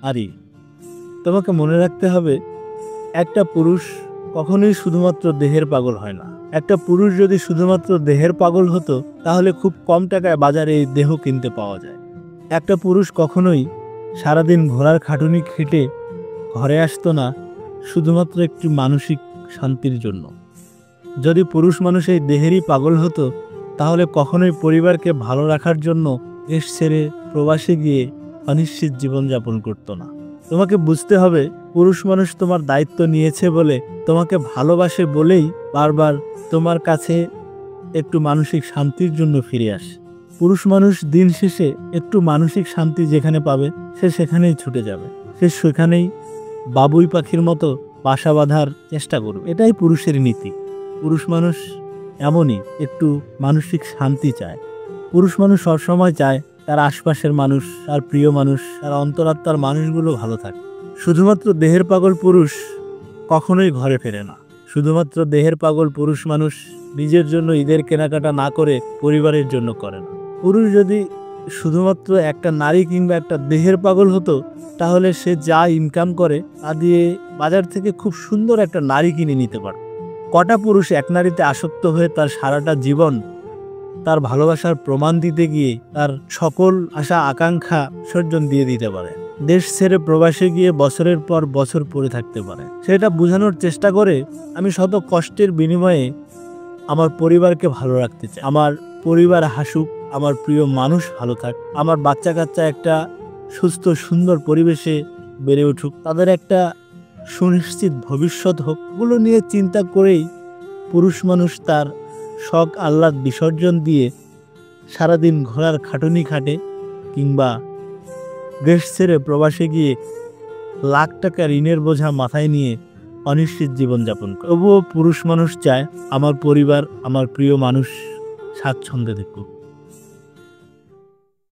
আরে তোমাকে মনে রাখতে হবে, একটা পুরুষ কখনোই শুধুমাত্র দেহের পাগল হয় না। একটা পুরুষ যদি শুধুমাত্র দেহের পাগল হতো তাহলে খুব কম টাকায় বাজারে এই দেহ কিনতে পাওয়া যায়। একটা পুরুষ কখনোই সারাদিন ঘোড়ার খাটুনি খেটে ঘরে আসতো না শুধুমাত্র একটি মানসিক শান্তির জন্য। যদি পুরুষ মানুষ এই দেহেরই পাগল হতো তাহলে কখনোই পরিবারকে ভালো রাখার জন্য দেশ ছেড়ে প্রবাসে গিয়ে অনিশ্চিত জীবনযাপন করতো না। তোমাকে বুঝতে হবে, পুরুষ মানুষ তোমার দায়িত্ব নিয়েছে বলে, তোমাকে ভালোবাসে বলেই বারবার তোমার কাছে একটু মানসিক শান্তির জন্য ফিরে আসে। পুরুষ মানুষ দিন শেষে একটু মানসিক শান্তি যেখানে পাবে সে সেখানেই ছুটে যাবে, সে সেখানেই বাবুই পাখির মতো বাসা বাঁধার চেষ্টা করবে। এটাই পুরুষের নীতি। পুরুষ মানুষ এমনই, একটু মানসিক শান্তি চায়। পুরুষ মানুষ সবসময় চায় তার আশপাশের মানুষ, তার প্রিয় মানুষ, তার অন্তরাত্মার মানুষগুলো ভালো থাকে। শুধুমাত্র দেহের পাগল পুরুষ কখনোই ঘরে ফেরে না। শুধুমাত্র দেহের পাগল পুরুষ মানুষ নিজের জন্য ঈদের কেনাকাটা না করে পরিবারের জন্য করে না। পুরুষ যদি শুধুমাত্র একটা নারী কিংবা একটা দেহের পাগল হতো তাহলে সে যা ইনকাম করে তা দিয়ে বাজার থেকে খুব সুন্দর একটা নারী কিনে নিতে পারে। কটা পুরুষ এক নারীতে আসক্ত হয়ে তার সারাটা জীবন তার ভালোবাসার প্রমাণ দিতে গিয়ে তার সকল আশা আকাঙ্ক্ষা বিসর্জন দিয়ে দিতে পারে, দেশ ছেড়ে প্রবাসে গিয়ে বছরের পর বছর পড়ে থাকতে পারে। সেটা বোঝানোর চেষ্টা করে আমি শত কষ্টের বিনিময়ে আমার পরিবারকে ভালো রাখতে চাই। আমার পরিবার হাসুক, আমার প্রিয় মানুষ ভালো থাক, আমার বাচ্চা কাচ্চা একটা সুস্থ সুন্দর পরিবেশে বেড়ে উঠুক, তাদের একটা সুনিশ্চিত ভবিষ্যৎ হোক। এগুলো নিয়ে চিন্তা করেই পুরুষ মানুষ তার শখ আহ্লাদ বিসর্জন দিয়ে সারাদিন ঘোড়ার খাটুনি খাটে কিংবা দেশ ছেড়ে প্রবাসে গিয়ে লাখ টাকা ঋণের বোঝা মাথায় নিয়ে অনিশ্চিত জীবনযাপন করে। তবুও পুরুষ মানুষ চায় আমার পরিবার, আমার প্রিয় মানুষ স্বাচ্ছন্দ্যে থাকুক।